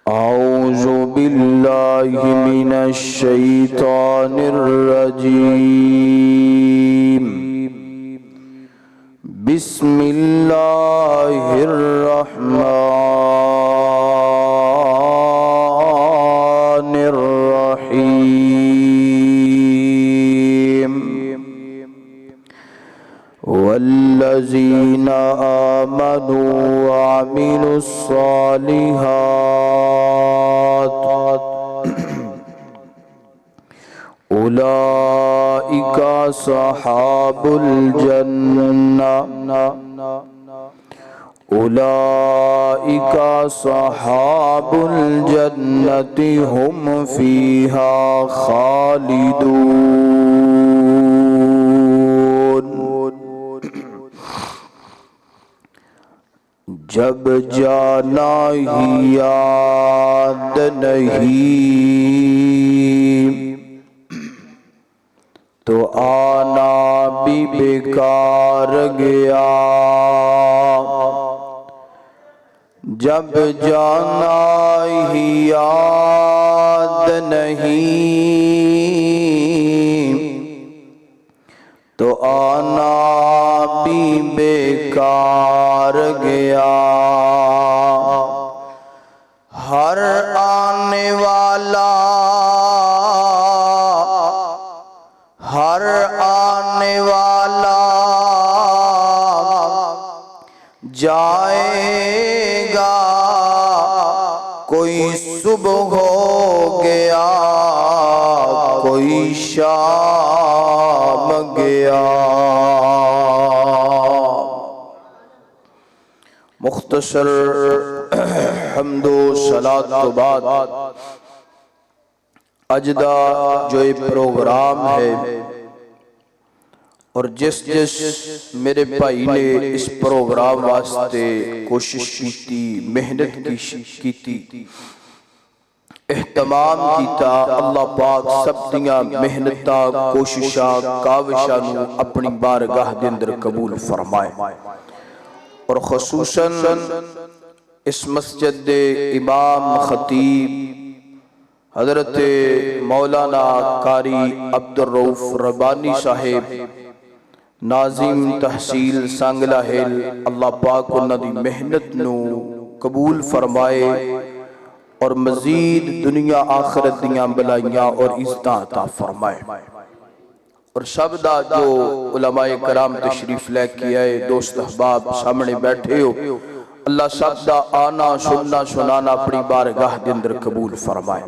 أعوذ بالله من الشيطان الرجيم. بسم الله الرحمن الرحيم. والذين آمنوا وعملوا الصالحات أولئك أصحاب الجنة أولئك أصحاب الجنة هم فيها خالدون. جب جانا ہی یاد نہیں تو آنا بھی بیکار گیا. جب جانا ہی یاد نہیں تو آنا بھی بیکار گیا. ہر آنے والا جائے گا. کوئی صبح ہو گیا کوئی شام گیا. مختصر حمد و صلاۃ و بعد اجدا جو یہ پروگرام ہے اور جس میرے بھائی نے اس پروگرام واسطے کوشش کی محنت کی اہتمام کیتا، اللہ پاک سب دیاں محنتاں کوششاں کاوشاں نو اپنی بارگاہ دے اندر قبول فرمائے. اور خصوصاً اس مسجد دے امام خطیب حضرت مولانا قاری عبدالرؤف ربانی صاحب ناظم تحصیل سانگلہ ہل، اللہ پاک انہاں دی محنت نو قبول فرمائے اور مزید دنیا آخرت دیاں بلائیاں اور عزتاں عطا فرمائے. اور سب دا جو علماء کرام تشریف لے کے آئے، دوست احباب سامنے بیٹھے ہو، اللہ سب دا آنا سننا سنانا اپنی بارگاہ دے اندر قبول فرمائے.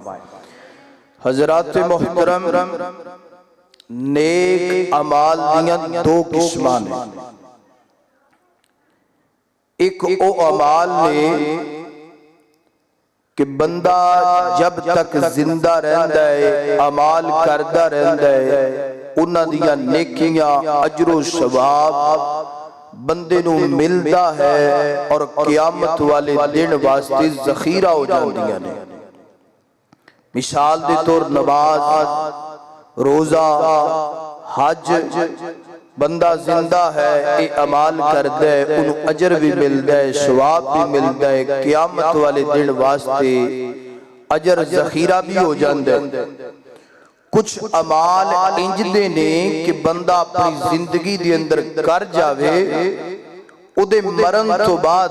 حضرات محترم، نیک اعمال دیاں دو قسمان ہیں. ایک او اعمال نے کہ بندہ جب تک زندہ رہندا ہے اعمال کردا رہندا ہے، انہاں دیاں نیکیاں اجر و ثواب بندے نو ملدا ہے اور قیامت والے دن واسطے ذخیرہ ہو جاندیاں نے. مثال دے طور نماز، روزہ، حج، بندہ زندہ ہے اے عمال کردہ ہے، انہوں اجر بھی ملدا ہے، ثواب بھی ملدا ہے، قیامت والے دن واسطے اجر ذخیرہ بھی ہو جاندے. کچھ عمال انج دے نے کہ بندہ اپنی زندگی دے اندر کر جاوے، او دے مرن تو بعد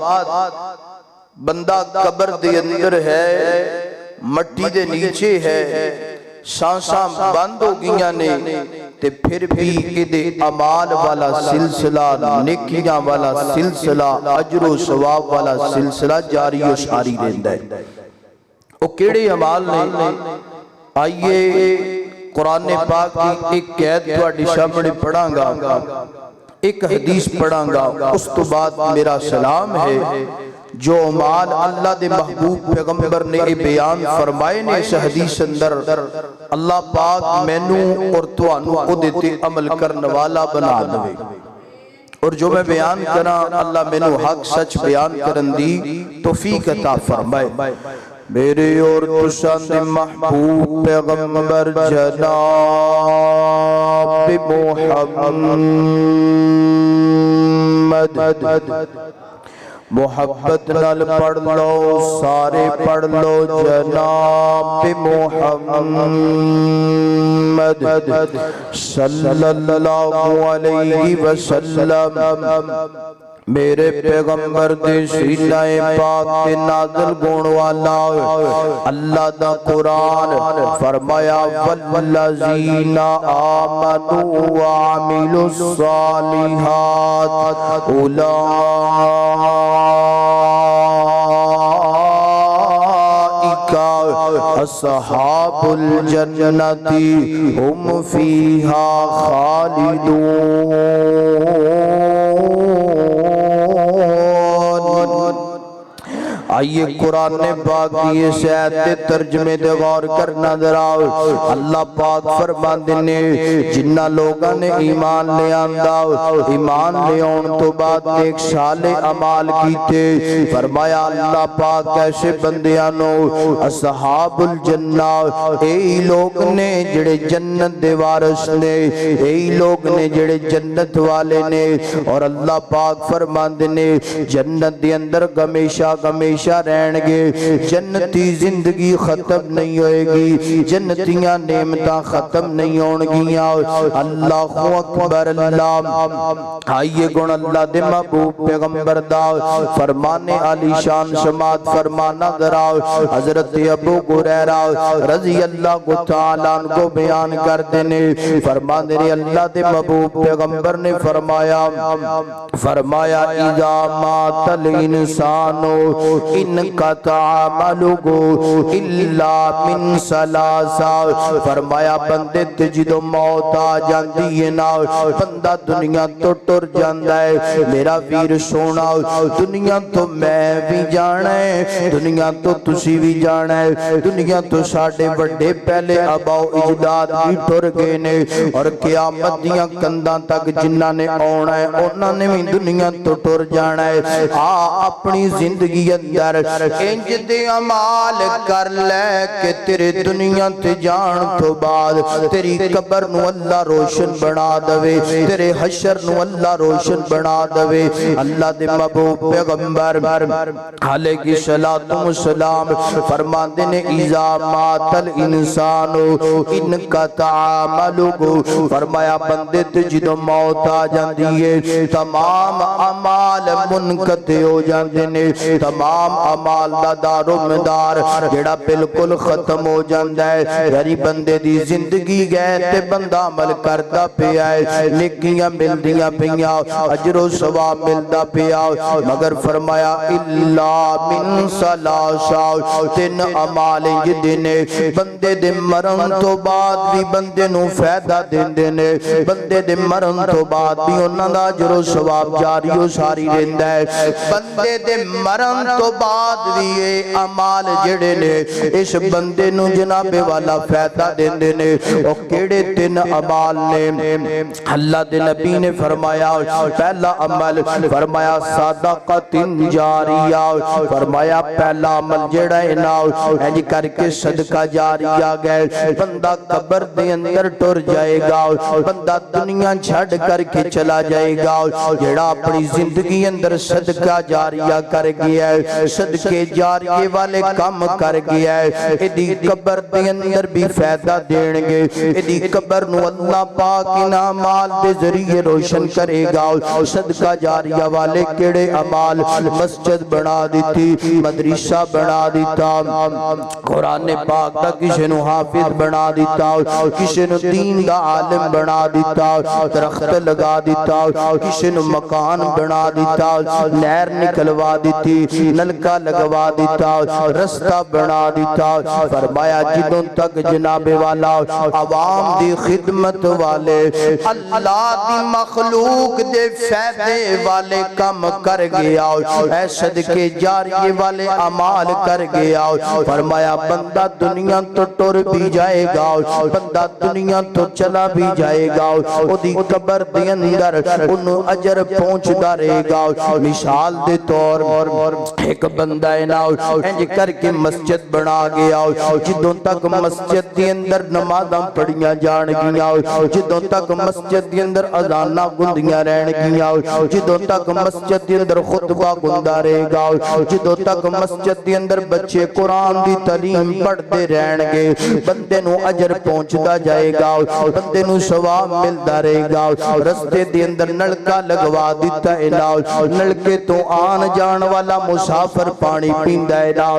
بندہ قبر دے اندر ہے، مٹی دے نیچے ہے، سانساں بند ہو گیاں نے، تے پھر بھی ادھے عمال والا سلسلہ، نیکیاں والا سلسلہ، اجر و ثواب والا سلسلہ جاری و ساری رہندا ہے. او کیڑے عمال نے؟ آئیے قرآن پاک کی ایک قید تواڈی سامنے پڑھاں گا، ایک حدیث پڑھاں گا، اس تو بعد میرا سلام ہے. جو عمال اللہ دے محبوب پیغمبر نے بیان فرمائے نے اس حدیث اندر، اللہ پاک مینوں اور توانوں او دیتے عمل کرنے والا بنا دوے. اور جو میں بیان کرا اللہ مینوں حق سچ بیان کرن دی توفیق عطا فرمائے. میرے اور تسان دے محبوب پیغمبر جناب محمد محبت نال پڑھ لو سارے پڑھ لو جناب محمد صلی اللہ علیہ وسلم میرے پیغمبر دے سینہ پاک تے نازل گون والا اللہ دا قرآن فرمایا والذین آمنوا وعملوا الصالحات اولئک اصحاب الجنت هم فیہا خالدون۔ آئیے قرآن پاک کی اس آیت کے ترجمے دے غور کرنا دراؤ۔ اللہ پاک فرماندے نے جنہ لوگاں نے ایمان لے آندا ایمان لے آن تو بعد ایک صالح اعمال کیتے فرمایا اللہ پاک ایسے بندیانو اصحاب الجنہ اے لوگ نے جڑے جنت دے وارث نے اے لوگ نے جڑے جنت والے نے اور اللہ پاک فرماندے نے جنت دے اندر ہمیشہ ہمیشہ رہن گے جنتی زندگی ختم نہیں ہوئے گی جنتیاں نعمتاں ختم نہیں ہون گیاں اللہ اکبر اللہ آئیے گن اللہ دے محبوب پیغمبر دا فرمانے علی شان سماعت فرمانا دراؤ حضرت ابو ہریرہ رضی اللہ تعالیٰ عنہ کو بیان کر دینے فرمانے اللہ دے محبوب پیغمبر نے فرمایا اذا مات الانسانو انقطع عملہ الا من ثلاثہ فرمایا بندے تے جدو موت آ جاندی ہے نا بندہ دنیا تو ٹر جاندا ہے میرا ویر سونا دنیا تو میں بھی جانا ہے دنیا تو تسی بھی جانا ہے دنیا تو ساڑے بڑے پہلے اباؤ اجداد بھی ٹر گئے نے اور قیامت دیاں کنداں تک جنہ نے آنا ہے انہوں نے بھی دنیا تو ٹر جانا ہے اپنی زندگی اندر انج دے عمال کر لے کہ تیرے دنیا تے جان تو بعد تیری قبر نو اللہ روشن بنا دوے تیرے حشر نو اللہ روشن بنا دوے اللہ دے محبوب پیغمبر علیہ الصلوۃ والسلام فرماندے نے اذا مات الانسان انقطع عملہ فرمایا بندے تے جدوں موت آ جاندی ہے تمام اعمال منقطع ہو جاندے نے تمام اعمال دا دار و مدار جڑا بالکل ختم ہو جاندا ہے یعنی بندے دی زندگی گئے تے بندہ عمل کردا پیا ہے نیکیاں ملدیاں پیاں اجر و ثواب ملدا پیا مگر فرمایا الا من ثلاثہ تین اعمال جدے نے بندے دے مرن تو بعد بھی بندے نو فائدہ دیندے نے بندے دے مرن تو بعد بھی انہاں دا اجر و ثواب جاری و ساری رہندا ہے بندے دے مرن تو بعد بھی یہ اعمال جڑے نے اس بندے نو جناب والا فائدہ دیندے نے او کیڑے تین اعمال نے اللہ دے نبی نے فرمایا پہلا عمل فرمایا صدقۃ جاریہ فرمایا پہلا عمل جڑا ہے نا انج کر کے صدقہ جاریہ گئے بندہ قبر دے اندر ٹر جائے گا بندہ دنیا چھڑ کر کے چلا جائے گا جڑا اپنی زندگی اندر صدقہ جاریہ کر گیا ہے صدقے جاریے والے کام کر گیا ہے ایدی قبر دے اندر بھی فائدہ دین گے ایدی قبر نو اللہ پاک انعامال دے ذریعے روشن کرے گا صدقہ جاریہ والے کیڑے عمال مسجد بنا دیتی مدرسہ بنا دیتا قرآن پاک دا کسی نو حافظ بنا دیتا کسی نو دین دا عالم بنا دیتا درخت لگا دیتا کسی نو مکان بنا دیتا نہر نکلوا دیتی نلکا لگوا دیتا رستہ بنا دیتا فرمایا جنہوں تک جناب والا عوام دی خدمت والے اللہ دی مخلوق دے فیدے والے کم کر گیا اے صدقے جاریے والے عمال کر گیا فرمایا بندہ دنیا تو ٹر بھی جائے گا بندہ دنیا تو چلا بھی جائے گا او دی قبر دے اندر انہوں اجر پہنچ دا رہے گا مثال دے طور ایک بندہ ہے نا انج کر کے مسجد بنا گیا جدوں تک مسجد دے اندر نمازاں پڑھیاں جان گیاں جدوں تک مسجد دے اندر اذاناں گندیاں رہن گیاں جدوں تک مسجد دے اندر خطبہ گندا رہے گا جدوں تک مسجد دے اندر بچے قرآن دی تعلیم پڑھتے رہن گے بندے نو اجر پہنچدا جائے گا بندے نو ثواب ملدا رہے گا رستے دے اندر نلکا لگوا دیتا ہے نا نلکے تو آن جان والا مسافر پانی پیندا ہے نا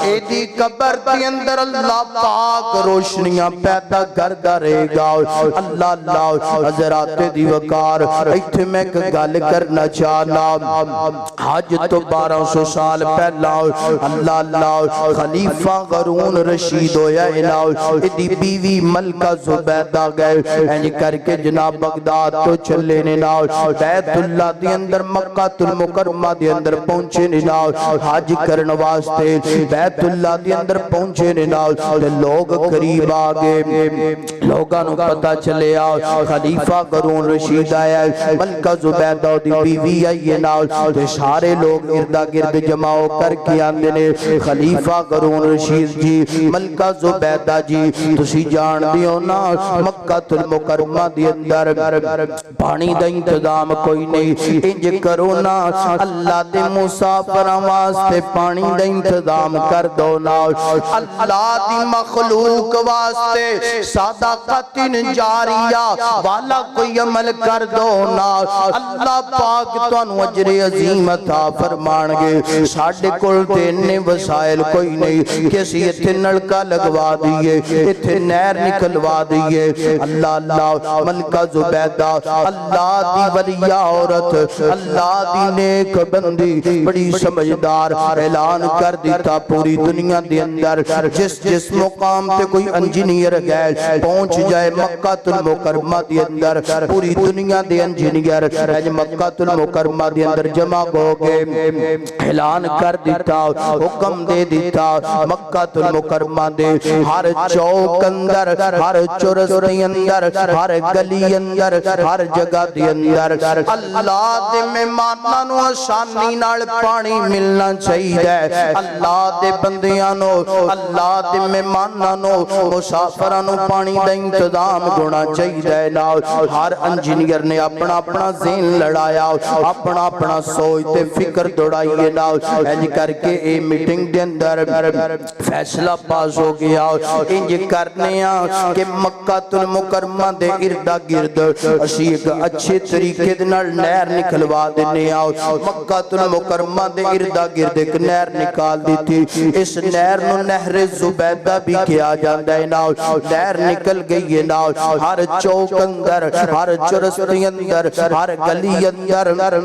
ایدی قبر دے اندر اللہ پاک روشنیاں پیدا کردا رہے گا اللہ اللہ حضرات دی وقار ایتھے میں ایک گل کرنا چاہنا آج تو 1200 سال پہلا اللہ اللہ خلیفہ غارون رشید ہویا ہے نا ایدی بیوی ملکہ زبیدہ گئے اینج کر کے جناب بغداد تو چلے نے نا بیت اللہ دی اندر مکہ المکرمہ دی اندر پہنچے نے نا حج کرن واسطے بیت اللہ دی اندر پہنچے نے نا لوگ قریب آگے لوگاں نو پتہ چلے خلیفہ غارون رشید آیا ملکہ زبیدہ دی بیوی آئی نا سارے لوگ اردا گرد جمع کر کے آندے نے خلیفہ غارون رشید جی ملکہ زبیدہ جی تسی جان دیو نا مکہ المکرمہ دی اندر پانی دا انتظام کوئی نہیں انج کرو نا اللہ دے مسافراں واسطے پانی دا انتظام کر دو نا اللہ دی مخلوق واسطے صدقۃ جاریہ والا کوئی عمل کر دو نا اللہ پاک تانوں اجر عظیم عطا فرمان گے ساڈے کول تے نے وسائل کوئی نہیں کہ اسی ایتھے نلکا لگوا دیئے ایتھے نہر نکلوا دیئے اللہ اللہ ملکہ زبیدہ اللہ دی ولی عورت اللہ دی نیک بندی بڑی سمجھدار اعلان کر دیتا پوری دنیا دے اندر جس مقام تے کوئی انجینئر گئے پہنچ جائے مکہ المکرمہ دے اندر پوری دنیا دے انجینئر مکہ المکرمہ دے اندر جمع ہو گئے اعلان کر دیتا حکم دے دیتا مکہ المکرمہ دے ہر چوک اندر ہر چرس دے اندر ہر گلی اندر ہر جگہ دے اندر اللہ دے مہماناں نو آسانی نال پانی ملنا چاہیے اللہ دے بندیاں نو اللہ دے مہماناں نو مسافراں نو پانی دا انتظام ہونا چاہیے نا ہر انجینئر نے اپنا اپنا ذہن لڑایا اپنا اپنا سوچ تے فکر دوڑائیے نا انج کر کے اے میٹنگ دے اندر فیصلہ پاس ہو گیا انج کرنے کہ مکہ المکرمہ دے اردا گرد اسی ایک اچھے طریقے دے نال نہر نکلوا دینے مکہ المکرمہ دے اردا گرد ایک نہر نکال دی تھی اس نہر نو نہر زبیدہ بھی کیا جاندا ہے نا نہر نکل گئی ہے نا ہر چوک اندر ہر چرس دے اندر ہر گلی اندر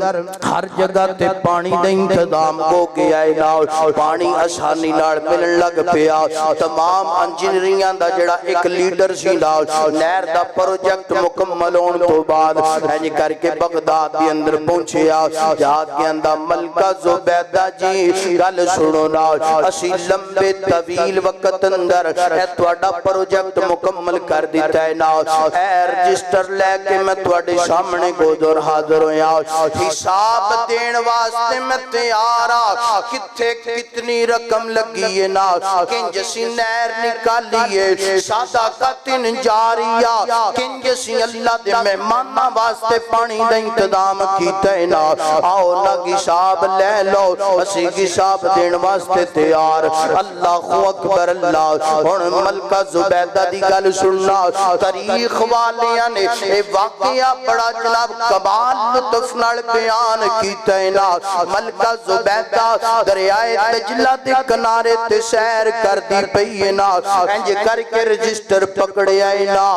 ہر جگہ تے پانی دا انتظام ہو گیا ہے نا پانی آسانی نال ملن لگ پیا تمام انجینئریاں دا جڑا ایک لیڈر سی نا نہر دا پروجیکٹ مکمل ہون تو بعد انج کر کے بغداد دے اندر پہنچیا جا کے اندا ملکہ زبیدہ جی گل سنو نا اسی لمبے طویل وقت اندر اے تواڈا پروجیکٹ مکمل کر دیتا ہے نا اے رجسٹر لے کے میں تواڈے سامنے گوزر حاضر ہویا حساب دین واسطے میں تیار ہاں کتھے کتنی رقم لگی ہے نا کنج سی نہر نکالیے صدقۃ جاریہ کنج سی اللہ دے مہماناں واسطے پانی دا انتظام کیتا ہے نا آؤ لگ حساب لے لو اسی حساب دین واسطے تیار اللہ اکبر اللہ ہن ملکہ زبیدہ دی گل سننا تاریخ والیاں نے اے واقعہ بڑا جناب کمال لطف نال بیان کیتا ہے نا ملکہ زبیدہ دریائے دجلہ دے کنارے تے سیر کر دی پئی ہے نا انج کر کے رجسٹر پکڑے آئے نا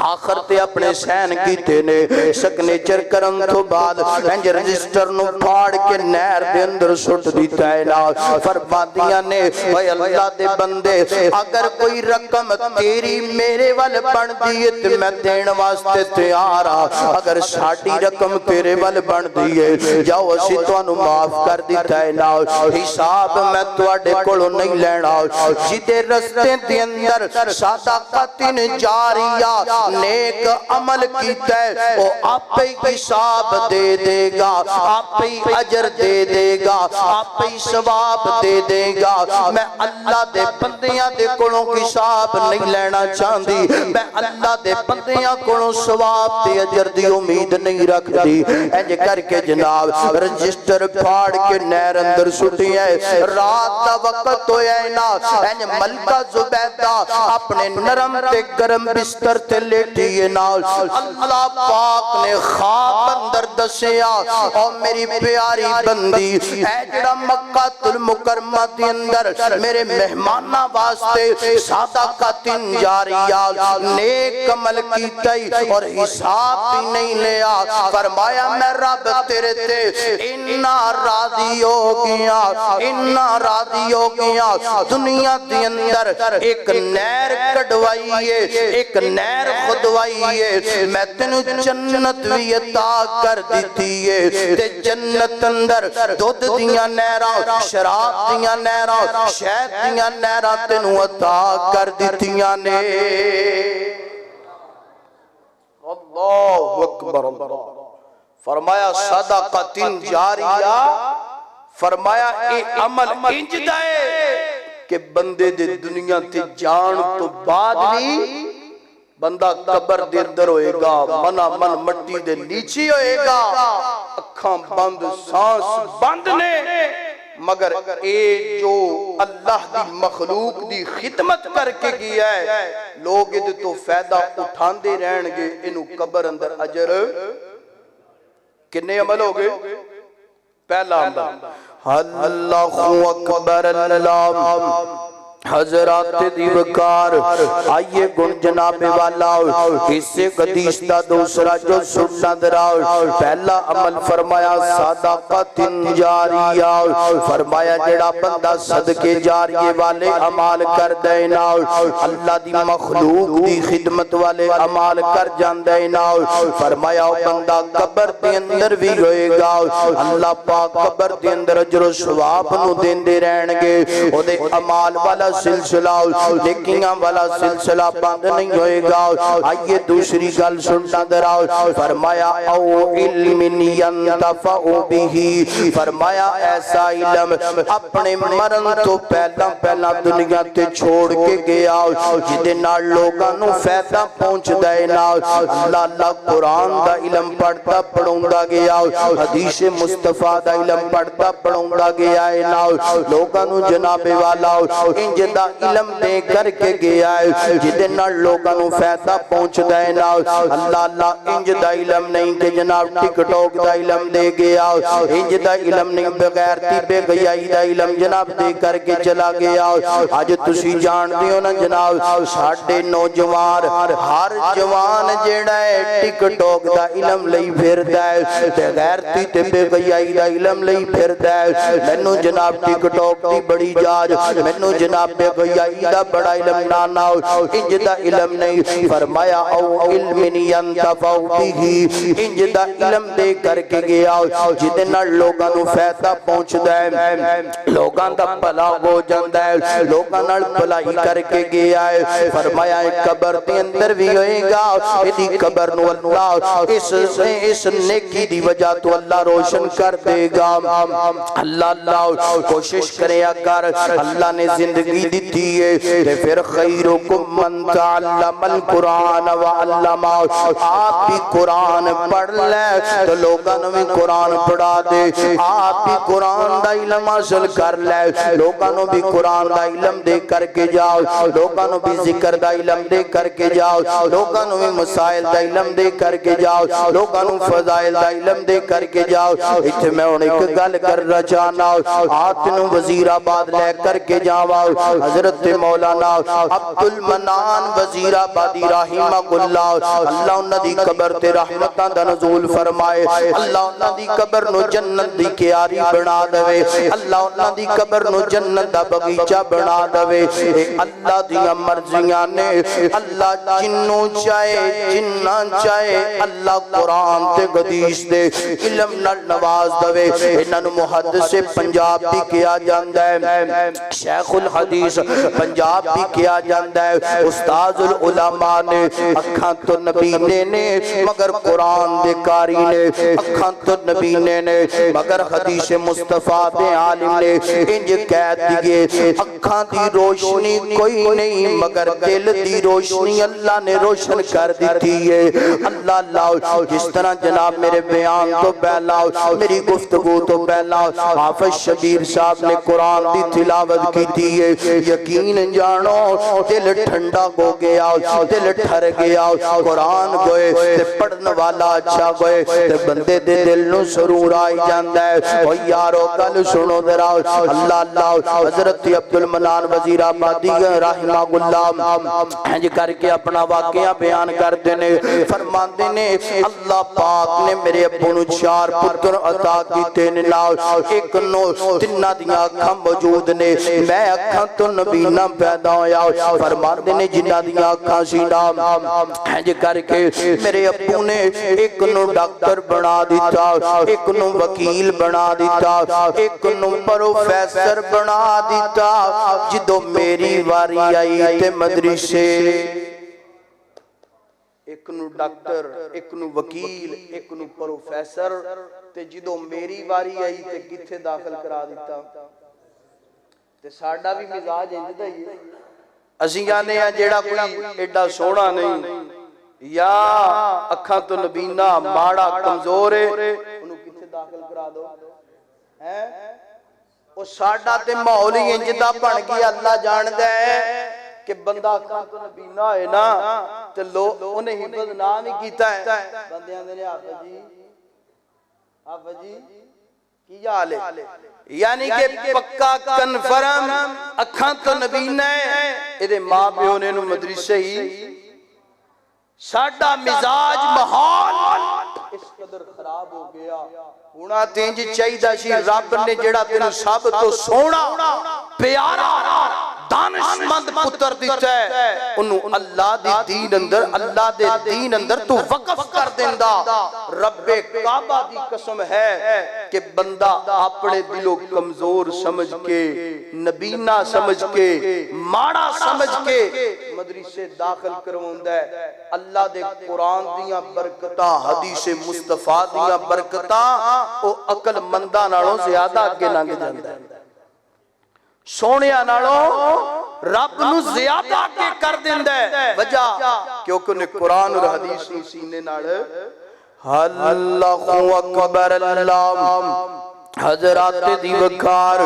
آخر تے اپنے سین کیتے نے سگنیچر کرن تو بعد انج رجسٹر نو پھاڑ کے نہر دے اندر سٹ دیتا ہے نا فرمادیاں نے اے اللہ دے بندے اگر کوئی رقم تیری میرے وال بن دیئے تے میں دین واسطے تیار ہاں اگر ساڈی رقم تیرے وال بن دیئے جاؤ جاؤ اسی تانوں معاف کر دیتا ہے نا حساب میں تواڈے کولوں نہیں لینا جدے رستے دے اندر صدقۃ جاریہ نیک عمل کیتا ہے وہ آپ ہی حساب دے دے گا آپ ہی اجر دے دے گا آپ ہی ثواب دے دے گا میں اللہ دے بندیاں دے کولوں حساب نہیں لینا چاہندی میں اللہ دے بندیاں کولوں ثواب تے اجر دی امید نہیں رکھ دی انج کر کے جناب رجسٹر پھاڑ کے نہر اندر سٹی ہے رات دا وقت ہویا ہے نا انج ملکہ زبیدہ اپنے نرم تے گرم بستر تے لیٹی ہے نا اللہ پاک نے خواب اندر دسیا اور میری پیاری بندی اے جڑا مکہ المکرمہ دے اندر میرے مہمانہ واسطے صدقۃ جاریہ نیک عمل کیتا اور حساب بھی نہیں لیا فرمایا میں رب تیرے تے اتنا راضی ہو گیا دنیا دے اندر ایک نہر کڈوائی ہے ایک نہر خدوائی ہے میں تینوں جنت بھی عطا کر دیتی ہے تے جنت اندر دودھ دیاں نہراں شراب دیاں نہراں شہد دیاں نہراں تینوں عطا کر دیتیاں نے اللہ اکبر اللہ فرمایا صدقۃ جاریہ فرمایا اے عمل انج دا ہے کہ بندے دے دنیا تے جان تو بعد بھی بندہ قبر دے اندر ہوئے گا منا من مٹی دے نیچے ہوئے گا اکھاں بند سانس بند نے مگر اے جو اللہ دی مخلوق دی خدمت کر کے گیا ہے لوگ ادھے تو فائدہ اٹھان دے رہن گے انہوں قبر اندر اجر کنے عمل ہو گئے پہلا عمل اللہ اکبر اللہ حضرات دیوکار آئیے گن جناب والا اس سے قدیس دا دوسرا جو سننا دراؤ پہلا عمل فرمایا صدقۃ جاریہ فرمایا جڑا بندہ صدقے جاریے والے عمال کر دینا اللہ دی مخلوق دی خدمت والے عمال کر جان دینا فرمایا بندہ قبر دے اندر بھی ہوئے گا اللہ پاک قبر دے اندر اجر و ثواب نو دین دے رہن گے او دے عمال والا سلسلہ نیکیاں والا سلسلہ بند نہیں ہوئے گا آئیے دوسری گل سننا دراؤ فرمایا او علم ینتفع بہ فرمایا ایسا علم اپنے مرن تو پہلا دنیا تے چھوڑ کے گیا جدے نال لوگاں نو فائدہ پہنچ دے نا اللہ قرآن دا علم پڑھتا پڑھوندا گیا حدیث مصطفیٰ دا علم پڑھتا پڑھوندا گیا ہے نا لوگاں نو جناب والا انج دا علم دے کر کے گیا ہے جدے نال لوگاں نو فائدہ پہنچ دے نا اللہ انج دا علم نہیں کہ جناب ٹک ٹوک دا علم دے گیا انج دا علم نہیں بغیرتی بے گیائی دا علم جناب دے کر کے چلا گیا آج تسی جان دیو نا جناب ساڑھے نوجوان ہر جوان جیڑا ہے ٹک ٹوک دا علم لئی پھر دے بغیرتی تے بے گیائی دا علم لئی پھر دے مینوں جناب ٹک ٹوک دی بڑی جاج مینوں جناب بے گیائی دا بڑا علم نانا انج دا علم نہیں فرمایا او علم ینتفع بہ انج دا علم دے کر کے گیا جدے نال لوگاں نو فائدہ پہنچ دے لوگاں دا بھلا ہو جاندا ہے لوگاں نال بھلائی کر کے گیا ہے فرمایا قبر دے اندر بھی ہوئے گا ایدی قبر نو اللہ اس نیکی دی وجہ تو اللہ روشن کر دے گا اللہ کوشش کرے اگر اللہ نے زندگی دیتی ہے پھر خیرکم من تعلم القرآن وعلم آپ بھی قرآن پڑھ لے تو لوگاں نو بھی قرآن پڑھا دے آپ بھی قرآن دا علم حاصل کر لے لوگاں نو بھی قرآن دا علم دے کر کے جاؤ لوگاں نو بھی ذکر دا علم دے کر کے جاؤ لوگاں نو بھی مسائل دا علم دے کر کے جاؤ لوگاں نو فضائل دا علم دے کر کے جاؤ اتھے میں انہیں ایک گل کر رہا چاہنا آت نو وزیر آباد لے کر کے جاؤ حضرت مولانا عبد المنان وزیر آبادی رحمہ اللہ، اللہ انہاں دی قبر تے رحمتاں دا نزول فرمائے، اللہ انہاں دی قبر نو جنت دی کیاری بنا دے، اللہ انہاں دی قبر نو جنت دا بغیچہ بنا دے۔ اللہ دیاں مرضیاں نے، اللہ جنوں چاہے جنہ چاہے اللہ قرآن تے حدیث دے علم نال نواز دے۔ انہاں نوں محدث پنجاب بھی کیا جاندا ہے، شیخ الحدیث پنجاب بھی کیا جاندا ہے، استاد العلماء نے، اکھاں تو نبی نے مگر قرآن دے قاری نے، اکھاں تو نبی نے مگر حدیث مصطفیٰ دے عالم نے انج کہہ دیئے، اکھاں دی روشنی کوئی نہیں مگر دل دی روشنی اللہ نے روشن کر دیتی ہے۔ اللہ جس طرح جناب میرے بیان تو پہلا میری گفتگو تو پہلا حافظ شبیر صاحب نے قرآن دی تلاوت کی تھی ہے، یقین جانو دل ٹھنڈا ہو گیا، دل ٹھر گیا، قرآن گوئے تے پڑھن والا اچھا گوئے تے بندے دے دل نو سرور آئی جاندہ ہے۔ او یارو کل سنو درہ اللہ حضرت عبد المنان وزیر آبادی رحمہ اللہ ہنج کر کے اپنا واقعہ بیان کر دینے، فرمان دینے اللہ پاک نے میرے ابو نو 4 پتر عطا کیتے نے، ایک نو تنہ دیاں اکھاں موجود نے، میں اکھاں تو نبی نہ پیدا ہویا، فرمان دینے جنہ دیاں اکھاں سینا ہنج کر کے میرے ابو نے ایک نو ڈاکٹر بنا دیتا، ایک نو وکیل بنا دیتا، ایک نو پروفیسر بنا دیتا۔ جدو میری واری آئی تے مدرسے، ایک نو ڈاکٹر، ایک نو وکیل، ایک نو پروفیسر، تے جدو میری واری آئی تے کتھے داخل کرا دیتا۔ تے ساڑھا بھی مزاج انجدہ ہی ہے، اسی جانے ہیں جیڑا کوئی ایڈا سونا نہیں یا اکھاں تو نبینہ ماڑا کمزور ہے انہوں کتھے داخل کرا دو، وہ ساڑھا تے ماحولی انجدہ بن گیا۔ اللہ جاندہ ہے کہ بندہ اکھاں تو نبینہ ہے نا تے انہیں حفظ نام ہی کیتا ہے، بندیاں دینے آفا جی کی جال ہے، یعنی کہ پکا کنفرم اکھاں تو نبینہ ہے، ادھے ماں پیوں نے انہوں مدرسے ہی ساڑھا مزاج محال اس قدر خراب ہو گیا۔ ہونا تینج چاہیدہ شی رب نے جڑا تینوں سب تو سونا پیارا دانشمند پتر دیتا ہے، انہوں اللہ دے دین اندر تو وقف کر دیندہ۔ رب کعبہ دی قسم ہے کہ بندہ اپنے دلوں کمزور سمجھ کے، نبینہ سمجھ کے، ماڑا سمجھ کے مدرسے داخل کروندہ ہے۔ اللہ دے قرآن دیاں برکتاں، حدیث مصطفیٰ دیاں برکتاں او عقل مندہ نالوں زیادہ آگے لنگ جاندہ ہے، سونیا نالوں رب نو زیادہ آگے کر دیندہ ہے۔ وجہ کیونکہ انہیں قرآن اور حدیث نو سینے نالے اللہ اکبر اللہ حضرات دی وقار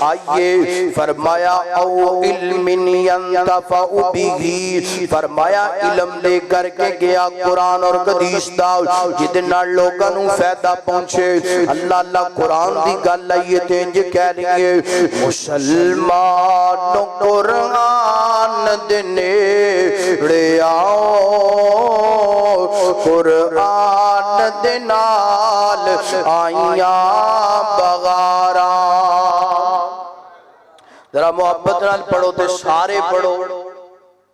آئیے فرمایا او علم ینتفع بہی، فرمایا علم لے کر کے گیا قرآن اور حدیث دا جتنا لوگوں فائدہ پہنچے۔ اللہ قرآن دی گل آئیے تینج کہہ لیے مسلمان قرآن دینے رے آؤ، قرآن دینال آئیاں بغارا۔ ذرا محبت نال پڑھو تے سارے پڑھو،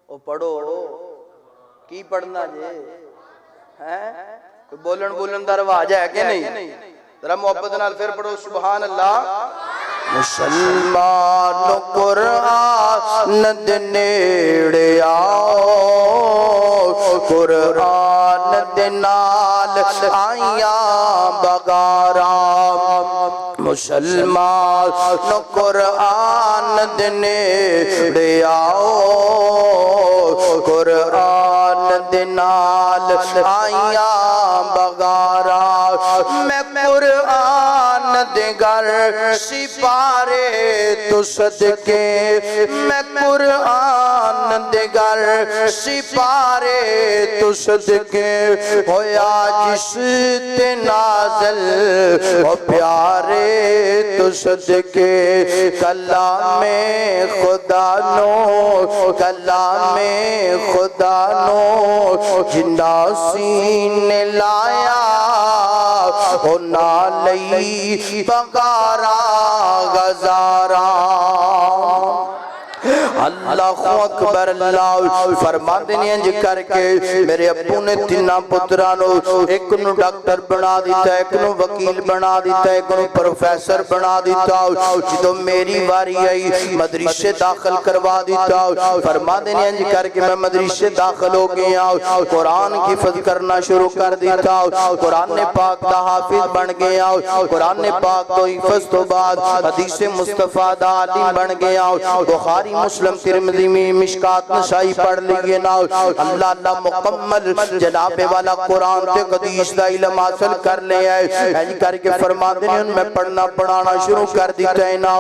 او پڑھو کی پڑھنا جے کوئی بولن دا رواج ہے کہ نہیں؟ ذرا محبت نال پھر پڑھو سبحان اللہ۔ مسلمان قرآن دے نیڑے آؤ، قرآن دے نال آئیاں بغارا۔ مسلمان قرآن دے نیڑے آؤ، قرآن دے نال آئیاں بغارا۔ میں قرآن دے گر سپارے تو صدقے میں قرآن دے گر سپارے تو صدقے ہویا جس تے نازل ہو پیارے تو صدقے کلام خدا نو کلام خدا نو جنہ سینے لایا ہو نالی بغارا گزارا اللہ اکبر اللہ فرما دینے انج کر کے میرے ابو نے تینہ پترانو ایک نو ڈاکٹر بنا دیتا ایک نو وکیل بنا دیتا ایک نو پروفیسر بنا دیتا جدو میری واری آئی مدرسے داخل کروا دیتا فرما دینے انج کر کے میں مدرسے داخل ہو گیا قرآن کی حفظ کرنا شروع کر دیتا قرآن پاک دا حافظ بن گیا قرآن پاک تو حفظ تو بعد حدیث مصطفیٰ دا عالم بن گیا بخاری مسلم ترمذی میں مشکات نسائی پڑھ لیے نا اللہ اللہ مکمل جناب والا قرآن تے حدیث دا علم حاصل کر لے آئے ایج کر کے فرما دینے میں پڑھنا پڑھانا شروع کر دیتا ہے نا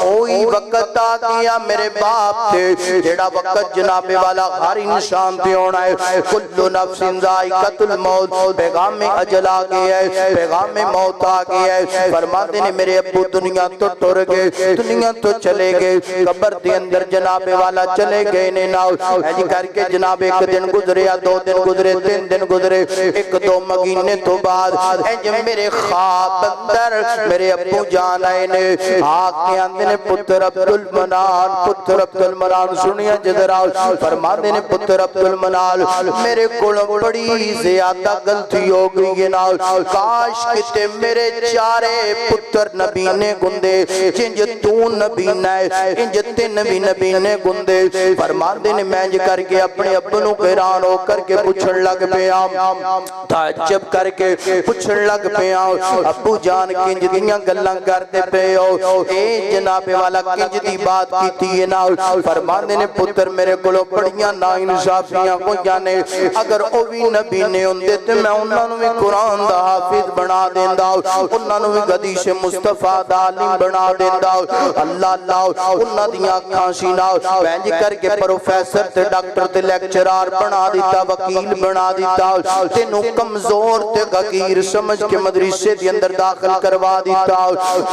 اوہی وقت آ گیا میرے باپ تے جیڑا وقت جناب والا ہر انسان تے ہونا ہے کل نفس ذائقۃ الموت پیغام اجل آ گیا ہے پیغام موت آ گیا ہے فرما دینے میرے ابو دنیا تو ٹر گئے دنیا تو چلے گئے قبر دے اندر جناب والا چلے گئے نے ناؤ ایجی کر کے جناب ایک دن گزرے یا 2 دن گزرے 3 دن گزرے 1-2 مہینے تو بعد ایج میرے خواب اندر میرے ابو جان آئے نے آکے آندے نے پتر عبدالمنان سنیا جدراؤ فرما دے نے پتر عبدالمنان میرے کڑوں بڑی زیادہ غلطی ہو گئی ہے ناؤ کاش کتے میرے چارے پتر نبی نے گندے چنج تو نبی نائے انج تے نبی نے گندے فرمان دینے مینج کر کے اپنے ابنوں قیران ہو کر کے پچھڑ لگ پہ آم تعجب کر کے پچھڑ لگ پہ آم ابو جان کنج دیاں گلنگ کرتے پہ اے جناب والا کنج دی بات کی تھی نا فرمان دینے پتر میرے کلو پڑیاں نا انصافیاں کو جانے اگر اوی نبی نے اندے تے میں انہوں نے قرآن دا حافظ بنا دیندہ انہوں نے حدیث مصطفیٰ دا عالم بنا دیندہ اللہ اللہ انہوں دیاں کھانسی ناؤ بینج کر کے پروفیسر تے ڈاکٹر تے لیکچرار بنا دیتا وکیل بنا دیتا تینو کمزور تے غیر سمجھ کے مدرسے دی اندر داخل کروا دیتا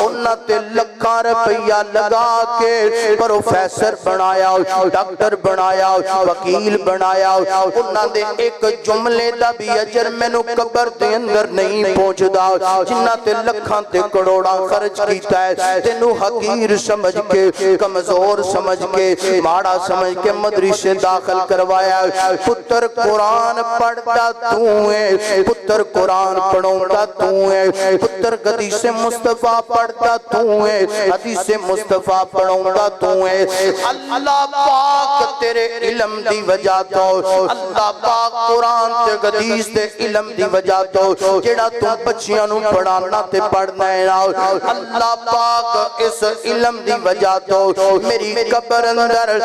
انہوں تے لکھاں روپیہ لگا کے پروفیسر بنایا ڈاکٹر بنایا وکیل بنایا انہوں دے ایک جملے دا بھی اجر میں نو قبر دے اندر نہیں پہنچ دا جنہ تے لکھاں تے کروڑا خرچ کیتا ہے تینو حقیر سمجھ کے کمزور سمجھ کے ماڑا سمجھ کے مدرسے داخل کروایا پتر قرآن پڑھتا تو ہے پتر قرآن پڑھوتا تو ہے پتر حدیث مصطفیٰ پڑھتا تو ہے حدیث مصطفیٰ پڑھوتا تو ہے اللہ پاک تیرے علم دی وجہ تو اللہ پاک قرآن تے حدیث تے علم دی وجہ تو جڑا تم بچیاں نو پڑھانا تے پڑھنا ہے اللہ پاک اس علم دی وجہ تو میری قبر اندر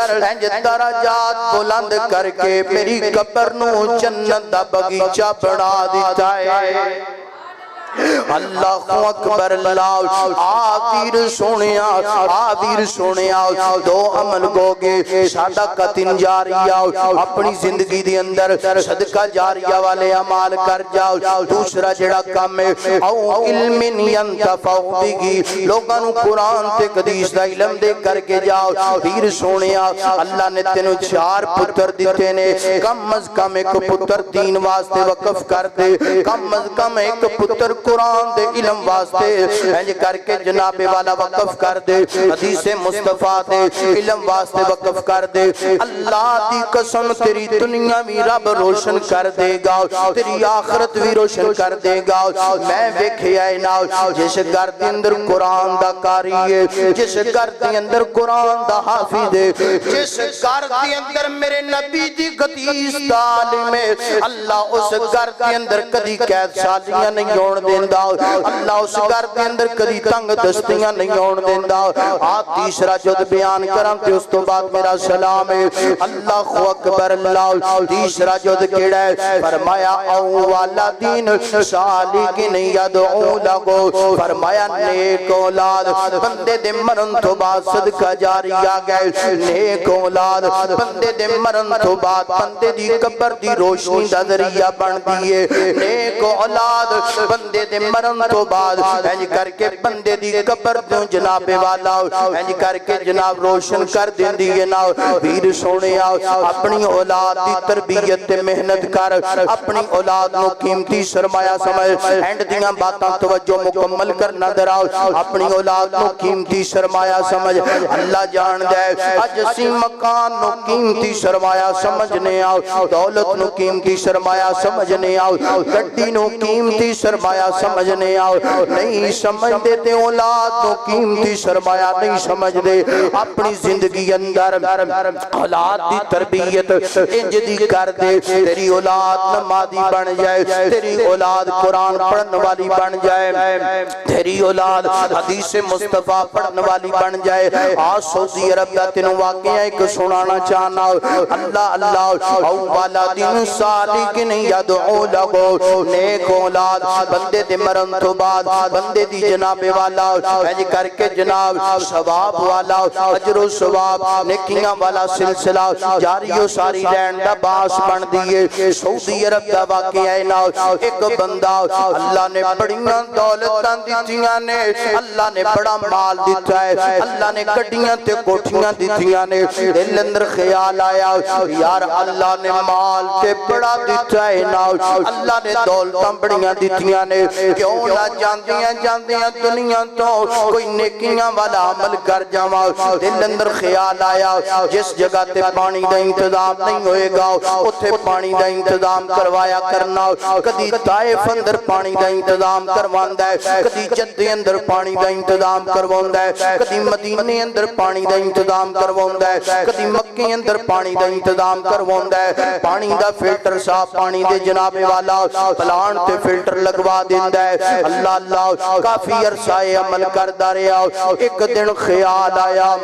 درجات بلند کر کے میری قبر نو جنت دا بغیچہ بنا دیتا ہے اللہ اکبر اللہ آویر سونیا دو عمل گوگے صدقہ جاریہ اپنی زندگی دی اندر صدقہ جاریہ والے عمال کر جاؤ دوسرا جڑا کام ہے او علم ینتفع بگی لوگانو قرآن تے حدیث دا علم دے کر کے جاؤ ویر سونیا اللہ نے تینو 4 پتر دیتے نے کم از کم ایک پتر دین واسطے وقف کر دے کم از کم ایک پتر قرآن دے علم واسطے انج کر کے جناب والا وقف کر دے حدیث مصطفیٰ دے علم واسطے وقف کر دے اللہ دی قسم تیری دنیا بھی رب روشن کر دے گا تیری آخرت بھی روشن کر دے گا میں ویکھے آئے نا جس گھر دے اندر قرآن دا کاری ہے جس گھر دے اندر قرآن دا حافظ ہے جس گھر دے اندر میرے نبی دی حدیث دا عالم ہے اللہ اس گھر دے اندر کدی قید سالیاں نہیں ہوڑ دے دیندا اللہ اس گھر دے اندر کدی تنگ دستیاں نہیں آن دیندا تیسرا جد بیان کراں تے اس تو بعد میرا سلام ہے اللہ اکبر اللہ تیسرا جد کیڑا ہے فرمایا او والدین صالحین یدعو لہو فرمایا نیک اولاد بندے دے مرن تو بعد صدقہ جاریہ گئے نیک اولاد بندے دے مرن تو بعد بندے دی قبر دی روشنی دا ذریعہ بن دیئے نیک اولاد بندے دے مرن تو بعد اینج کر کے بندے دی قبر دوں جناب والا اینج کر کے جناب روشن کر دین دیئے نا ویر سونے آؤ اپنی اولاد دی تربیت تے محنت کر اپنی اولاد نو قیمتی سرمایہ سمجھ اینڈ دیاں باتاں توجہ مکمل کرنا دراؤ اپنی اولاد نو قیمتی سرمایہ سمجھ اللہ جان دے اجسی مکان نو قیمتی سرمایہ سمجھنے آؤ دولت نو قیمتی سرمایہ سمجھنے آؤ گھٹی نو قیمتی سرمایہ سمجھنے آؤ نہیں سمجھ دیتے اولاد نو قیمتی سرمایہ نہیں سمجھ دے اپنی زندگی اندر اولاد دی تربیت انج دی کر دے تیری اولاد نمازی بن جائے تیری اولاد قرآن پڑھن والی بن جائے تیری اولاد حدیث مصطفیٰ پڑھن والی بن جائے سعودی عرب دا تینوں واقعہ ایک سنانا چاہنا اللہ اللہ او والدین صالحین یدعو لہو نیک اولاد بندے دے مرن تو بعد بندے دی جناب والا اینج کر کے جناب ثواب والا اجر و ثواب نیکیاں والا سلسلہ جاری و ساری رہن دا باس بن دیئے سعودی عرب دا واقعہ ہے نا ایک بندہ اللہ نے بڑیاں دولتاں دیتیاں نے اللہ نے بڑا مال دیتا ہے اللہ نے گھڑیاں تے کوٹھیاں دیتیاں نے دل اندر خیال آیا یار اللہ نے مال تے بڑا دیتا ہے نا اللہ نے دولتاں بڑیاں دیتیاں نے کیوں نہ جاندیاں دنیا تو کوئی نیکیاں والا عمل کر جاواں دل اندر خیال آیا جس جگہ تے پانی دا انتظام نہیں ہوئے گا اتھے پانی دا انتظام کروایا کرنا کدی طائف اندر پانی دا انتظام کرواندہ ہے کدی جدے اندر پانی دا انتظام کرواندہ ہے کدی مدینے اندر پانی دا انتظام کرواندہ ہے کدی مکے اندر پانی دا انتظام کرواندہ ہے پانی دا فلٹر صاف پانی دے جناب والا پلان تے فلٹر لگوا دیندہ ہے اللہ اللہ کافی عرصہ عمل کردہ رہا ایک دن خیال آیا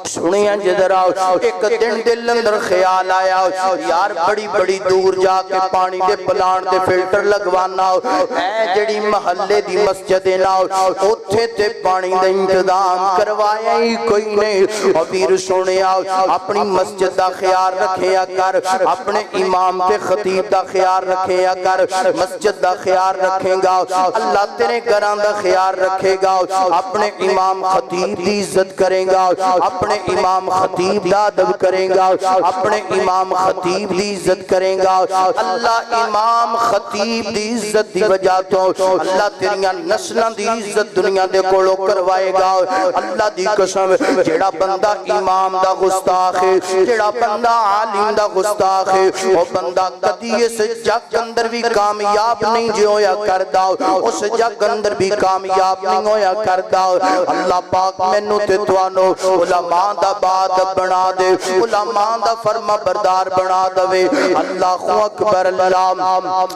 سنیاں جدر ایک دن دل اندر خیال آیا یار بڑی بڑی دور جا کے پانی دے پلان دے فلٹر لگوانا اے جڑی محلے دی مسجد نا اتھے تے پانی دا انتظام کروایا ہی کوئی نہیں ویر سونے اپنی مسجد دا خیال رکھے کر اپنے امام تے خطیب دا خیال رکھے کر مسجد دا خیال رکھے گا اللہ تیرے گھران دا خیال رکھے گا اپنے امام خطیب دی عزت کرے گا اپنے امام خطیب دا ادب کرے گا اپنے امام خطیب دی عزت کرے گا اللہ امام خطیب دی عزت دی وجہ تو اللہ تیریاں نسلوں دی عزت دنیا دے کولو کروائے گا اللہ دی قسم جیڑا بندہ امام دا گستاخ ہے جیڑا بندہ عالم دا گستاخ ہے وہ بندہ کدی اس جگ اندر بھی کامیاب نہیں جو ہویا کردا اس جگ اندر بھی کامیاب نہیں ہویا کردا اللہ پاک مینوں تے توانو علماء دا بات بنا دے علماء دا فرما بردار بنا دے اللہ اکبر اللہ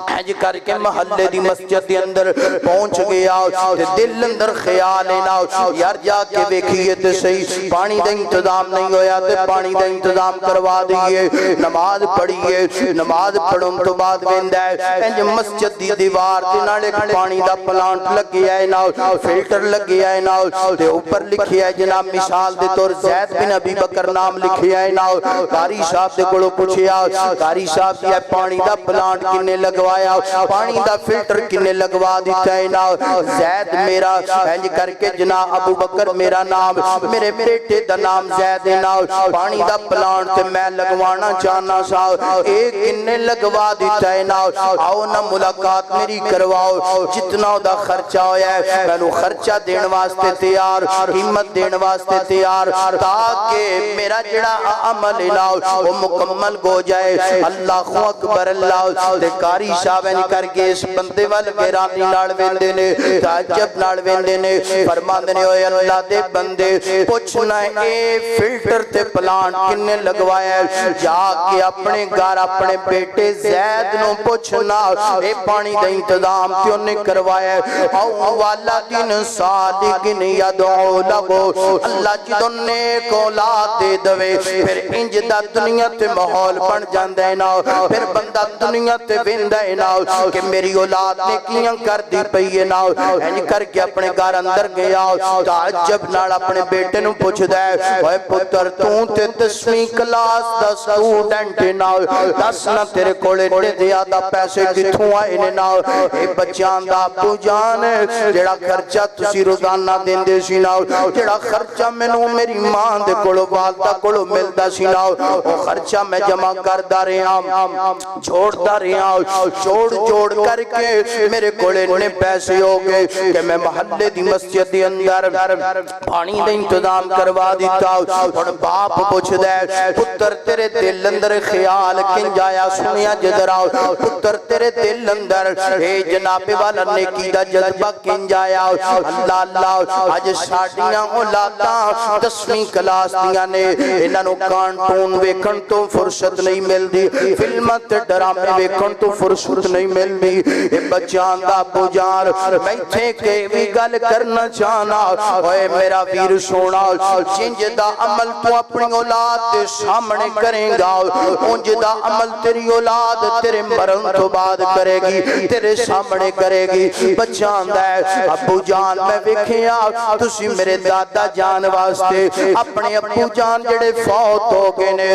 حج کر کے محلے دی مسجد دے اندر پہنچ گیا دل اندر خیال ہے نا یار جا کے دیکھیے تے صحیح پانی دا انتظام نہیں ہویا تے پانی دا انتظام کروا دیئے نماز پڑھیے نماز پڑھن تو بعد ویندا ہے انج مسجد دی دیوار تے نال ایک پانی دا پلانٹ لگیا ہے نا فلٹر لگیا ہے نا تے اوپر لکھیا ہے جناب مثال دے طور زید بن ابی بکر نام لکھیا ہے نا قاری صاحب دے کولوں پوچھیا قاری صاحب جی پانی دا پلانٹ کنے لگوایا پانی دا فلٹر کنے لگوا دیتا ہے نا زید میرا انج کر کے جناب ابو بکر میرا نام میرے بیٹے دا نام زید ہے نا پانی دا پلانٹ تے میں لگوانا چاہنا سا ایک کنے لگوا دیتا ہے نا آؤ نا ملاقات میری کرواؤ جتنا دا خرچہ ہویا ہے میں نو خرچہ دین واسطے تیار قیمت دین واسطے تیار تاکہ میرا جڑا عمل نا وہ مکمل ہو جائے اللہ اکبر اللہ تے قاری صاحب نے کر کے اس بندے وال گرانی نال ویندے نے تعجب نال ویندے نے فرماندے نے اوے اللہ دے بندے پوچھنا اے فلٹر تے پلانٹ کنے لگوایا ہے جا کے اپنے گھر اپنے بیٹے زید نو پوچھنا اے پانی دا انتظام تے انہیں کروایا او والدین صالحین یدعو لہو اللہ جدوں نیک اولاد دے دوے پھر انج دا دنیا تے ماحول بن جاندا ہے نا پھر بندہ دنیا تے ویندا ہے نا کہ میری اولاد نیکیاں کر دی پئی ہے نا انج کر کے اپنے گھر اندر گیا تعجب نال اپنے بیٹے نوں پوچھدا ہے اوے پتر تو تے 10ویں کلاس دا سٹوڈنٹ نا دس نا تیرے کول ایڈے زیادہ پیسے کتھوں آئے نے نا اے بچیاں دا ابو جان جڑا خرچہ تسی روزانہ دیندے سی نا جڑا خرچہ مینوں میری ماں دے کولوں والدہ کولوں ملدا سی نا او خرچہ میں جمع کردا رہیا جوڑدا رہیا جوڑ کر کے میرے کول اتنے پیسے ہو گئے کہ میں محلے دی مسجد دے اندر پانی دا انتظام کروا دیتا ہن باپ پوچھدا ہے پتر تیرے دل اندر خیال کنج آیا سنیا جدر آؤ پتر تیرے دل اندر اے جناب والا نیکی دا جذبہ کنج آیا اللہ اللہ آج ساڑیاں اولاداں 10ویں کلاس دیاں نے انہاں نوں کارٹون ویکھن تو فرصت نہیں ملدی فلماں تے ڈرامے ویکھن تو فرصت نہیں ملدی اے بچیاں دا ابو جان بیٹھے کے بھی گل کرنا چاہنا اوے میرا ویر سونا جنج دا عمل تو اپنی اولاد دے سامنے کریں گا اونج دا عمل تیری اولاد تیرے مرن تو بعد کرے گی تیرے سامنے کرے گی بچان دے ابو جان میں ویکھیا تسی میرے دادا جان واسطے اپنے ابو جان جڑے فوت ہو گئے نے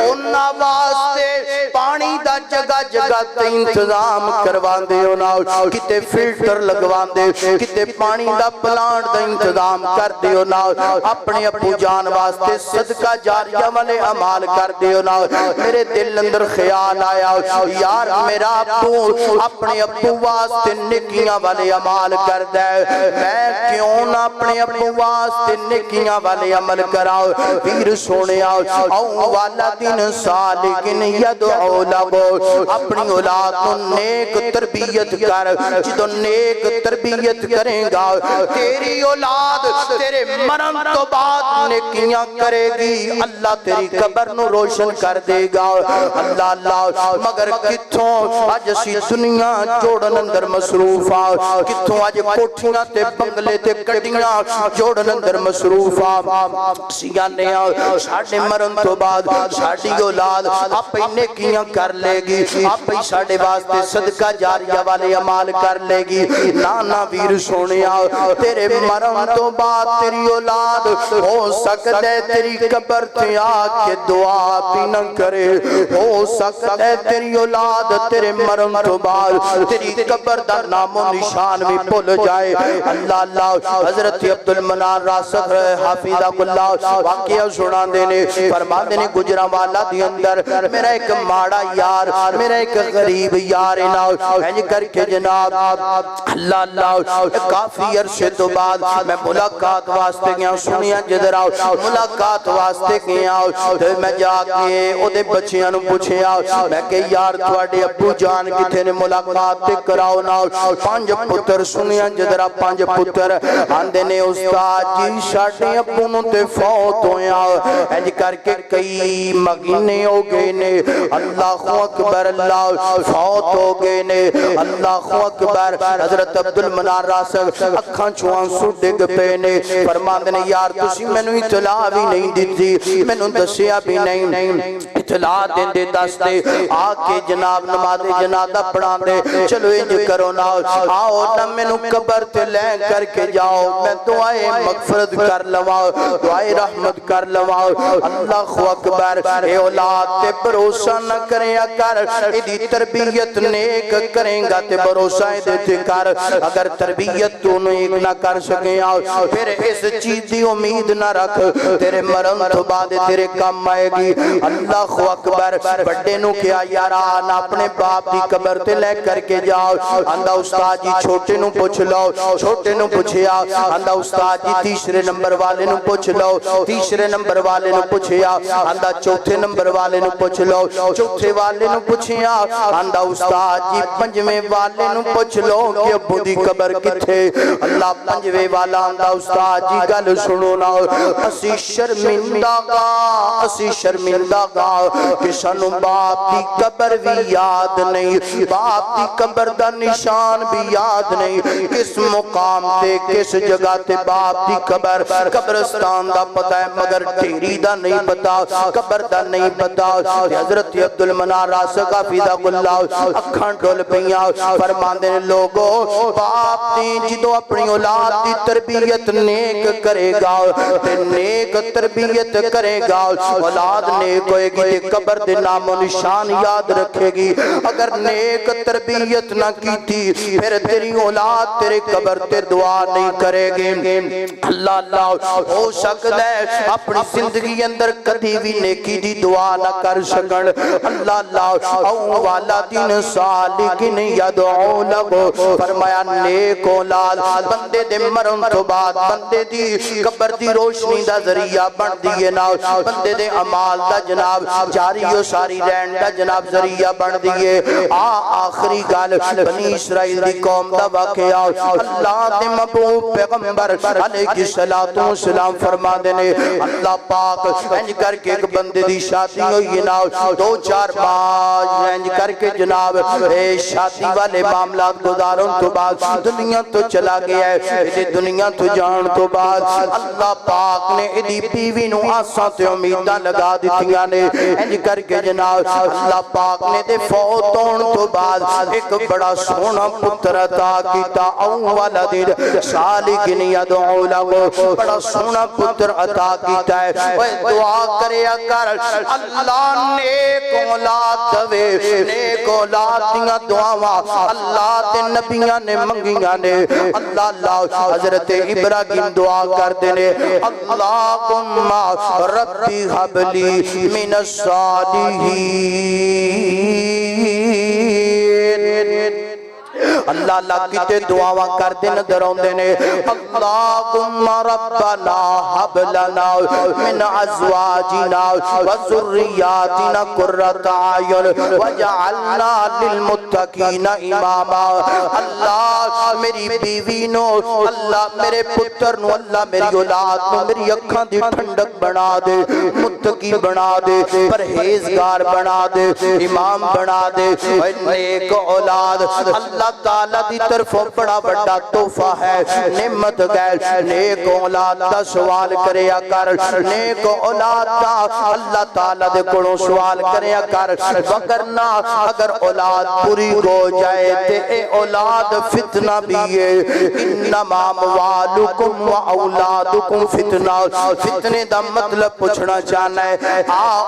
انہاں واسطے پانی دا جگہ جگہ تے انتظام کرواندے ہو نا کتے فلٹر لگواندے کتے پانی دا پلانٹ دا انتظام کر دیو نا اپنے ابو جان واسطے صدقہ جاریہ والے عمال کر دیو نا میرے دل اندر خیال آیا یار میرا ابو اپنے ابو واسطے نیکیاں والے عمال کر دے میں کیوں نہ اپنے ابو واسطے نیکیاں والے عمل کراؤ ویر سونے او والدین صالحین یدعو لہو اپنی اولاد کو نیک تربیت کر جدو نیک تربیت کریں گا تیری اولاد تیرے مرن تو بعد نیکیاں کرے گی اللہ تیری قبر نو روشن کر دے گا اللہ اللہ مگر کتھوں آج اسی دنیا جوڑن اندر مصروف آ کتھوں آج کوٹھیاں تے بنگلے تے گڈیاں جوڑن اندر مصروف آ سیانے ساڈے مرن تو بعد ساڈی اولاد آپ نیکیاں کر لے گی آپ ساڈے واسطے صدقہ جاریہ والے عمال کر لے گی نانا ویر سونیا تیرے مرن تو بعد تیری اولاد ہو سکتا ہے تیری قبر تے آ کے دعا بھی نہ کرے ہو سکتا ہے تیری اولاد تیرے مرن تو بعد تیری قبر دا نام و نشان بھی بھول جائے اللہ اللہ حضرت عبدالمنان راسخ حافظہ اللہ واقعہ سنا دینے فرما دینے گجرانوالہ دی اندر میرا ایک ماڑا یار میرا ایک غریب یار انج کر کے جناب اللہ اللہ کافی عرصے تو بعد میں ملاقات واسطے گیا سنیا جدر آؤ ملاقات واسطے گیا میں جا کے او دے بچیاں نو پوچھے آؤ میں کہ یار تواڈے ابو جان کتے نے ملاقات تے کراؤ نا 5 پتر سنیا جدر 5 پتر آندے نے استاد جی ساڈے ابو نو تے فوت ہویا انج کر کے کئی مہینے ہو گئے نے اللہ اکبر اللہ فوت ہو گئے نے اللہ اکبر حضرت عبدالمنان راسخ اکھاں چوں آنسو ڈگ پے نے فرماندے نے یار تسی مینوں اطلاع بھی نہیں دتی مینوں دسیا بھی نہیں اطلاع دیندے دستے آ کے جناب نماز جنازہ پڑھا دے چلو انج کرو نا آؤ نہ مینوں قبر تے لے کر کے جاؤ میں دعائے مغفرت کر لواں دعائے رحمت کر لواں اللہ اکبر اے اولاد تے بھروسہ نہ کریا کر ایدی تربیت نیک کریں گا تے بھروسہ دے تے کر اگر تربیت تو نیک نہ کر سکیا پھر اس چیز دی امید نہ رکھ تیرے مرن تو بعد تیرے کام آئے گی اللہ اکبر بڑے نو کیا یارا نہ اپنے باپ دی قبر تے لے کر کے جاؤ اندہ استاد جی چھوٹے نو پوچھ لو چھوٹے نو پوچھیا اندہ استاد جی تیسرے نمبر والے نو پوچھ لو تیسرے نمبر والے نو پوچھیا اندہ چوتھے نمبر والے نو پوچھ لو چوتھے والے نو پوچھیا آندا استاد جی پنجویں والے نو پوچھ لو کہ ابو دی قبر کتھے اللہ پنجویں والا آندا استاد جی گل سنو نا اسی شرمندہ گا کہ سانو باپ دی قبر بھی یاد نہیں باپ دی قبر دا نشان بھی یاد نہیں کس مقام تے کس جگہ تے باپ دی قبر قبرستان دا پتہ ہے مگر ٹھیری دا نہیں پتا قبر دا نہیں پتا حضرت عبدالمنان راسقہ فیضہ اللہ اکھاں ڈول پیاں فرماندے لوگوں باپ دی جدو اپنی اولاد دی تربیت نیک کرے گا تے نیک تربیت کرے گا اولاد نیک ہوئے گی قبر دے نام و نشان یاد رکھے گی اگر نیک تربیت نہ کی تھی پھر تیری اولاد تیرے قبر تے دعا نہیں کرے گی اللہ اللہ ہو سکتا ہے اپنی زندگی اندر کدھی بھی نیکی دی دعا نہ کر سکن اللہ اللہ او والدین صالحین یدعو لہو فرمایا نیک اولاد بندے دے مرن تو بعد بندے دی قبر دی روشنی دا ذریعہ بن دیئے نا بندے دے عمال دا جناب جاری و ساری رہن دا جناب ذریعہ بن دیئے آخری گال بنی اسرائیل دی قوم دا واقعہ اللہ دے محبوب پیغمبر علیہ السلام فرما دینے اللہ پاک انج کر کے ایک بندے دی شادی ہوئی نا دو چار باج انج کر کے جناب شادی والے معاملات گزاروں تو بعد دنیا تو چلا گیا ہے دنیا تو جان تو بعد اللہ پاک نے ادھی بیوی نو آساں تے امیدہ لگا دیتیاں نے انج کر کے جناب اللہ پاک نے دے فوت ہون تو بعد ایک بڑا سونا پتر عطا کیتا او والدین صالحین یدعو لہو بڑا سونا پتر عطا کیتا ہے وہ دعا کرے کر اللہ نیک اولاد دوے نیک اولاد دیاں دعاواں اللہ دے نبیاں نے منگیاں نے اللہ اللہ حضرت ابراہیم دعا کر دینے اللہم ربی حبلی من الصالحین اللہ اللہ کتے دعاواں کر دے ندروں دینے اللہم ربنا حب لنا من ازواجنا وذریاتنا قرۃ اعین وجعلنا للمتقین اماما اللہ میری بیوی نو اللہ میرے پتر نو اللہ میری اولاد نو میری اکھاں دی ٹھنڈک بنا دے متقی بنا دے پرہیزگار بنا دے امام بنا دے نیک اولاد اللہ تعالی دی طرفوں بڑا بڑا تحفہ ہے نعمت گئے نیک اولاد دا سوال کریا کر نیک اولاد دا اللہ تعالی دے کولوں سوال کریا کر وگرنہ اگر اولاد پوری ہو جائے تے اے اولاد فتنہ بھی ہے انما اموالکم و اولادکم فتنہ فتنے دا مطلب پوچھنا چاہنا ہے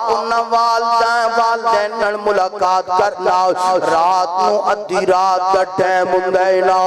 ان والدین نال ملاقات کرنا رات نو ادھی رات دا ٹائم ہندے نا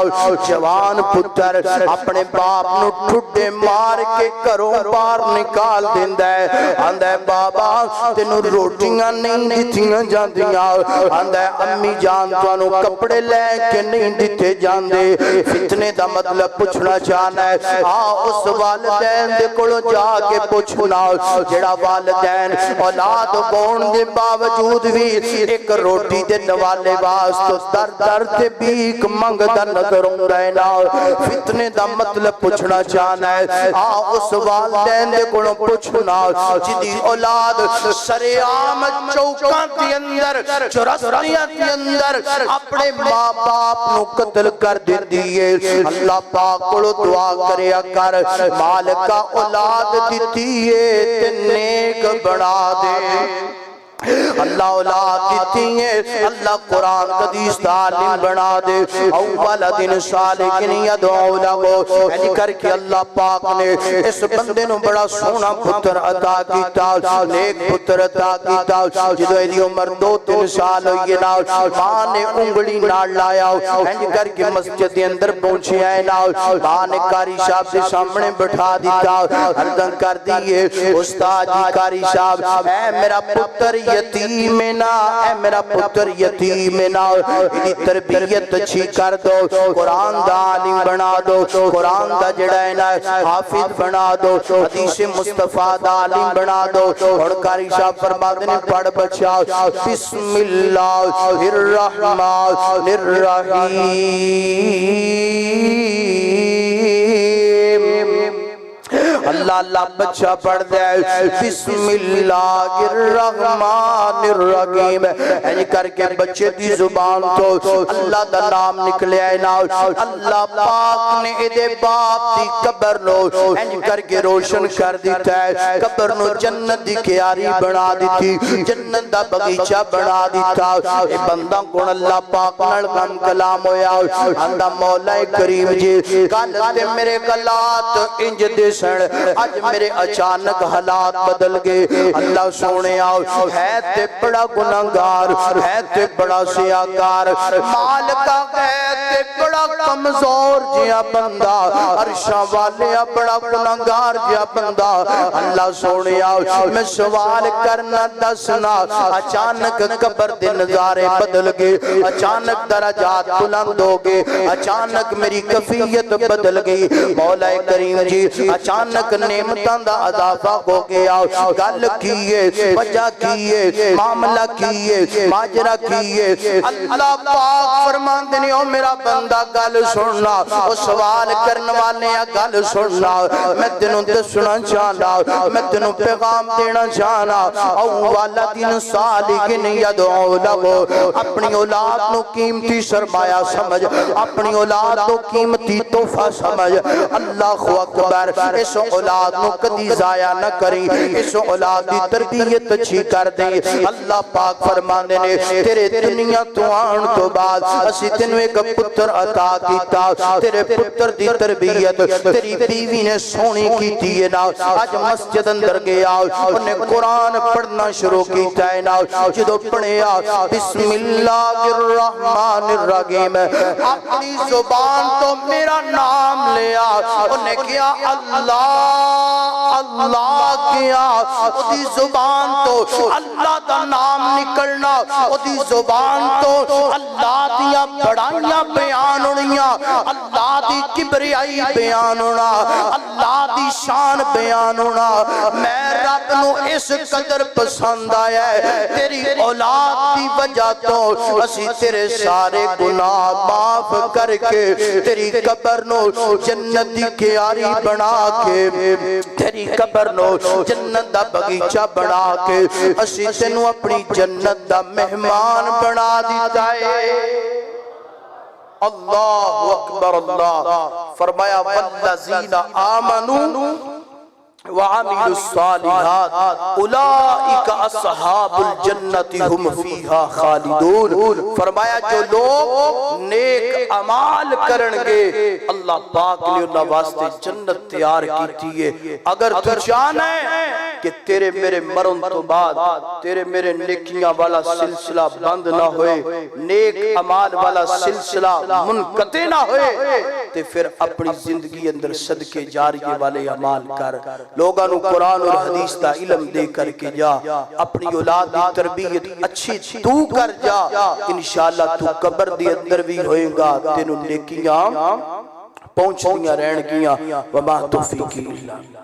جوان پتر اپنے باپ نو ٹھڈے مار کے گھروں باہر نکال دیندا ہے آندا ہے بابا تینوں روٹیاں نہیں دتیاں جاندیاں آندا ہے امی جان تانوں کپڑے لے کے نہیں دتے جاندے فتنے دا مطلب پوچھنا چاہنا ہے اس والدین دے کولوں جا کے پوچھنا جڑا والدین اولاد ہون دے باوجود بھی ایک روٹی دے نوالے واسطے در در تے بھیک منگدا نظر آوندا ہے نا فتنے دا مطلب پوچھنا چاہنا ہے اس والدین دے کولوں پوچھنا جدی اولاد سرعام چوکاں دے اندر چرستیاں دے اندر اپنے ماں باپ نو قتل کر دیندی ہے اللہ پاک کولوں دعا کریا کر مالکا اولاد دتی ہے تے نیک بنا دے اللہ اولاد دیتی ہے اللہ قرآن قدیس تعلیم بنا دے اول دن صالحین یدعو لہو یعنی کر کے اللہ پاک نے اس بندے نو بڑا سونا پتر عطا کیتا نیک پتر عطا کیتا جدو ایدی عمر 2-3 سال ہوئی نا ماں نے انگلی نال لایا یعنی کر کے مسجد دے اندر پہنچے آئے نا ماں نے قاری صاحب سے سامنے بٹھا دیتا اردن کر دیئے استاد جی قاری صاحب اے میرا پتر یتیم یتیم نہ، اے میرا پتر یتیم نہ، انہی تربیت اچھی کر دو، قرآن دا عالم بنا دو، قرآن دا جڑا ہے نا حافظ بنا دو، حدیث مصطفیٰ دا عالم بنا دو۔ اور قاری صاحب فرماتے ہیں پڑھ بچہ بسم اللہ الرحمن الرحیم، اللہ اللہ بچہ پڑھ دے بسم اللہ الرحمن الرحیم، اینی کر کے بچے دی زبان تو اللہ دا نام نکلے آئے نا۔ اللہ پاک نے ادھے باپ دی قبر نو اینی کر کے روشن کر دیتا ہے، قبر نو جنت دی کیاری بنا دیتی، جنت دا بغیچہ بنا دیتا۔ اے بندہ کون اللہ پاک نڑکم کلام ہویا، اندہ مولا کریم جی کالتے میرے کلات انج دے سن، آج میرے اچانک حالات بدل گئے۔ اللہ سونے آؤ ہے تے بڑا گناہگار، ہے تے بڑا سیاکار، مال کا ہے تے بڑا کمزور جیا بندہ، عرشاں والے بڑا گناہگار جیا بندہ۔ اللہ سونے آؤ میں سوال کرنا دسنا، اچانک قبر دے نظارے بدل گئے، اچانک درجات بلند ہو گئے، اچانک میری کفیت بدل گئی۔ مولا کریم جی اچانک نعمتاں دا اضافہ ہو گیا، گل کیے، وجہ کیے، معاملہ کیے، ماجرہ کیے۔ اللہ پاک فرماندے نے او میرا بندہ گل سننا، او سوال کرنے والے گل سننا، میں تینوں دسنا چاہنا، میں تینوں پیغام دینا چاہنا۔ او والدین صالحین یدعو لہو، اپنی اولاد نو قیمتی سرمایہ سمجھ، اپنی اولاد نو قیمتی تحفہ سمجھ۔ اللہ اکبر، اس اولاد نو کدی ضائع نہ کریں، اس اولاد دی تربیت اچھی کر دیں۔ اللہ پاک فرماندے نے تیرے دنیا تو آن تو بعد اسی تینوں ایک پتر عطا کیتا، تیرے پتر دی تربیت تیری بیوی نے سونی کیتی ہے نا۔ آج مسجد اندر گیا انہیں قرآن پڑھنا شروع کیتا ہے نا، جدو پڑھیا بسم اللہ الرحمن الرحیم، اپنی زبان تو میرا نام لیا، انہیں کیا اللہ اللہ کیا، اُدھی زبان تو اللہ دا نام نکلنا، اُدھی زبان تو اللہ دیا بڑائیاں بیان ہونیاں، اللہ دی کبریائی بیان ہونا، اللہ دی شان بیان ہونا۔ میں رب نو اس قدر پسند آیا ہے، تیری اولاد دی وجہ تو اسی تیرے سارے گناہ معاف کر کے تیری قبر نو جنت دی کیاری بنا کے، تیری قبر نو جنت دا بغیچہ بنا کے اسی تینوں اپنی جنت دا مہمان بنا دیتا ہے۔ اللہ اکبر، اللہ فرمایا والذین آمنوا وعملوا الصالحات اولئک اصحاب الجنت ہم فیہا خالدون۔ فرمایا جو لوگ نیک اعمال کرنگے اللہ پاک نے انہاں واسطے جنت تیار کیتی ہے۔ اگر تو چاہنا ہے کہ تیرے میرے مرن تو بعد تیرے میرے نیکیاں والا سلسلہ بند نہ ہوئے، نیک اعمال والا سلسلہ منقطع نہ ہوئے، تو پھر اپنی زندگی اندر صدقے جاریے والے اعمال کر، لوگاں نو قرآن اور حدیث دا علم دے کر کے جا، اپنی اولاد دی تربیت اچھی تو کر جا، انشاءاللہ تو قبر دی اندر بھی ہوئے گا، تینوں نیکیاں پہنچ دیاں رہن گیاں۔ وما توفیقی اللہ۔